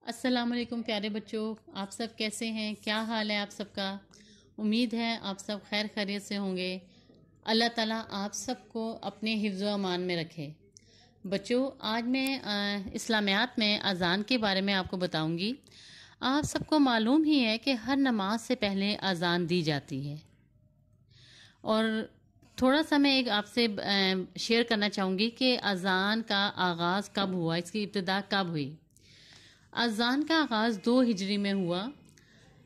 السلام علیکم پیارے بچوں، آپ سب کیسے ہیں؟ کیا حال ہے آپ سب کا؟ امید ہے آپ سب خیر خیریت سے ہوں گے۔ اللہ تعالیٰ آپ سب کو اپنے حفظ و امان میں رکھے۔ بچوں، آج میں اسلامیات میں اذان کے بارے میں آپ کو بتاؤں گی۔ آپ سب کو معلوم ہی ہے کہ ہر نماز سے پہلے اذان دی جاتی ہے، اور تھوڑا سا میں ایک آپ سے شیئر کرنا چاہوں گی کہ اذان کا آغاز کب ہوا، اس کی ابتدا کب ہوئی۔ اذان کا آغاز 2 ہجری میں ہوا۔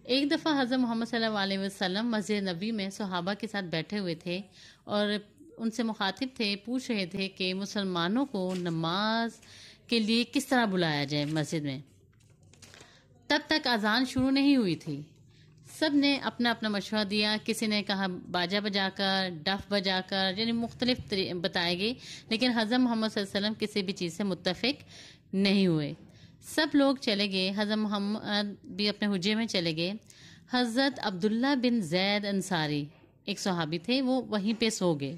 ایک دفعہ حضرت محمد صلی اللہ علیہ وسلم مسجد نبی میں صحابہ کے ساتھ بیٹھے ہوئے تھے اور ان سے مخاطب تھے، پوچھ رہے تھے کہ مسلمانوں کو نماز کے لیے کس طرح بلایا جائے مسجد میں۔ تب تک اذان شروع نہیں ہوئی تھی۔ سب نے اپنا اپنا مشورہ دیا، کسی نے کہا باجا بجا کر، ڈف بجا کر، یعنی مختلف بتائے گئے، لیکن حضرت محمد صلی اللہ علیہ وسلم کسی بھی چیز سے متفق نہیں ہوئے۔ سب لوگ چلے گئے، حضرت محمد بھی اپنے حجرے میں چلے گئے۔ حضرت عبداللہ بن زید انصاری ایک صحابی تھے، وہ وہیں پہ سو گئے۔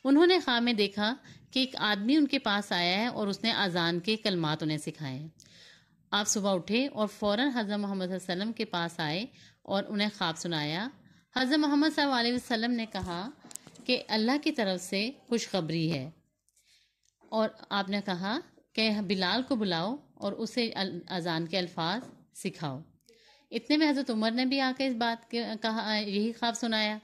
انہوں نے خواب میں دیکھا کہ ایک آدمی ان کے پاس آیا ہے اور اس نے اذان کے کلمات انہیں سکھائے ہیں۔ آپ صبح اٹھے اور فوراً حضرت محمد صلی اللہ علیہ وسلم کے پاس آئے اور انہیں خواب سنایا۔ حضرت محمد صلی اللہ علیہ وسلم نے کہا کہ اللہ کی طرف سے خوشخبری ہے، اور آپ نے کہا کہ بلال کو بلاؤ اور اسے اذان کے الفاظ سکھاؤ۔ اتنے میں حضرت عمر نے بھی آ کے اس بات کہا، یہی خواب سنایا۔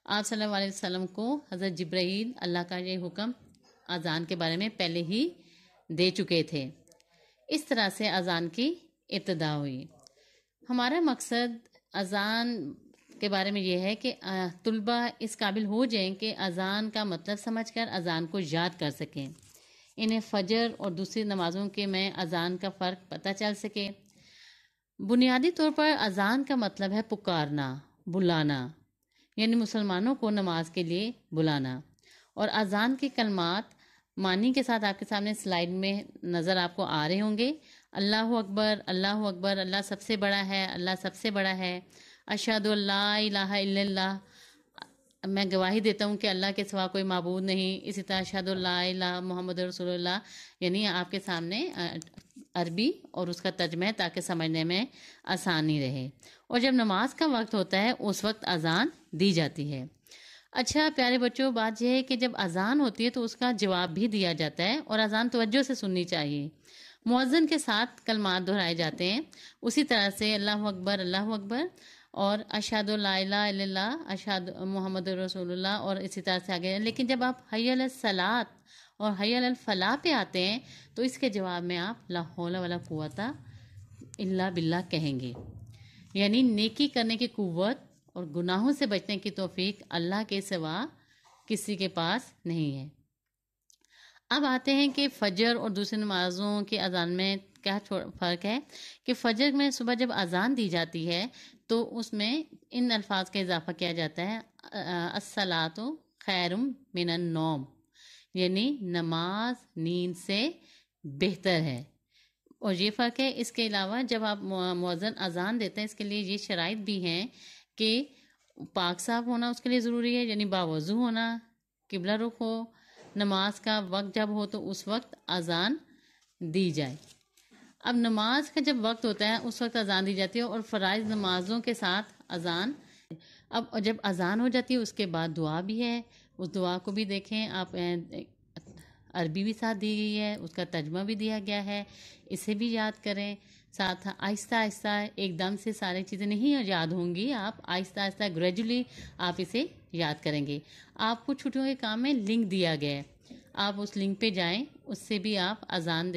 آپ صلی اللہ علیہ وسلم کو حضرت جبرائیل اللہ کا یہ حکم اذان کے بارے میں پہلے ہی دے چکے تھے۔ اس طرح سے اذان کی ابتدا ہوئی۔ ہمارا مقصد اذان کے بارے میں یہ ہے کہ طلبہ اس قابل ہو جائیں کہ اذان کا مطلب سمجھ کر اذان کو یاد کر سکیں، انہیں فجر اور دوسری نمازوں کے میں اذان کا فرق پتہ چل سکے۔ بنیادی طور پر اذان کا مطلب ہے پکارنا، بلانا، یعنی مسلمانوں کو نماز کے لیے بلانا۔ اور اذان کے کلمات معنی کے ساتھ آپ کے سامنے سلائیڈ میں نظر آپ کو آ رہے ہوں گے۔ اللہ اکبر، اللہ اکبر، اللہ سب سے بڑا ہے، اللہ سب سے بڑا ہے۔ اشہد ان لا الہ الا اللہ، میں گواہی دیتا ہوں کہ اللہ کے سوا کوئی معبود نہیں۔ اسی طرح اشہد ان لا الہ محمد رسول اللہ، یعنی آپ کے سامنے عربی اور اس کا ترجمہ ہے تاکہ سمجھنے میں آسانی رہے۔ اور جب نماز کا وقت ہوتا ہے اس وقت اذان دی جاتی ہے۔ اچھا پیارے بچوں، بات یہ ہے کہ جب اذان ہوتی ہے تو اس کا جواب بھی دیا جاتا ہے، اور اذان توجہ سے سننی چاہیے۔ مؤذن کے ساتھ کلمات دہرائے جاتے ہیں، اسی طرح سے اللہ اکبر، اللہ اکبر، اور اشہد لا الہ الا اللہ، اشہد محمد رسول اللہ، اور اسی طرح سے آگے۔ لیکن جب آپ حی علی الصلاۃ اور حی علی الفلاح پہ آتے ہیں تو اس کے جواب میں آپ لا حول ولا قوت الا باللہ کہیں گے، یعنی نیکی کرنے کی قوت اور گناہوں سے بچنے کی توفیق اللہ کے سوا کسی کے پاس نہیں ہے۔ اب آتے ہیں کہ فجر اور دوسری نمازوں کی اذان میں کیا فرق ہے۔ کہ فجر میں صبح جب اذان دی جاتی ہے تو اس میں ان الفاظ کا اضافہ کیا جاتا ہے، الصلاۃ خیر من النوم، یعنی نماز نیند سے بہتر ہے۔ اور یہ فرق ہے۔ اس کے علاوہ جب آپ مؤذن اذان دیتے ہیں، اس کے لیے یہ شرائط بھی ہیں کہ پاک صاف ہونا اس کے لیے ضروری ہے، یعنی باوضو ہونا، قبلہ رخ ہو، نماز کا وقت جب ہو تو اس وقت اذان دی جائے۔ اب نماز کا جب وقت ہوتا ہے اس وقت اذان دی جاتی ہے، اور فرائض نمازوں کے ساتھ اذان۔ اب جب اذان ہو جاتی ہے اس کے بعد دعا بھی ہے، اس دعا کو بھی دیکھیں آپ، عربی بھی ساتھ دی گئی ہے، اس کا ترجمہ بھی دیا گیا ہے، اسے بھی یاد کریں۔ ساتھ آہستہ آہستہ ایک دم سے ساری چیزیں نہیں یاد ہوں گی، آپ آہستہ آہستہ گریجولی آپ اسے یاد کریں گے۔ آپ کو چھٹیوں کے کام میں لنک دیا گیا ہے، آپ اس لنک پہ جائیں، اس سے بھی آپ اذان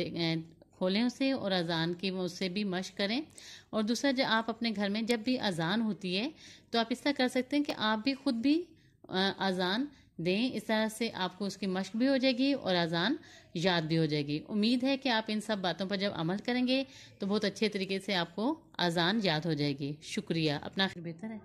کھولیں اسے، اور اذان کی اس سے بھی مشق کریں۔ اور دوسرا، جب آپ اپنے گھر میں جب بھی اذان ہوتی ہے تو آپ اس طرح کر سکتے ہیں کہ آپ بھی خود بھی اذان دیں، اس طرح سے آپ کو اس کی مشق بھی ہو جائے گی اور اذان یاد بھی ہو جائے گی۔ امید ہے کہ آپ ان سب باتوں پر جب عمل کریں گے تو بہت اچھے طریقے سے آپ کو اذان یاد ہو جائے گی۔ شکریہ، اپنا خیال بہتر ہے۔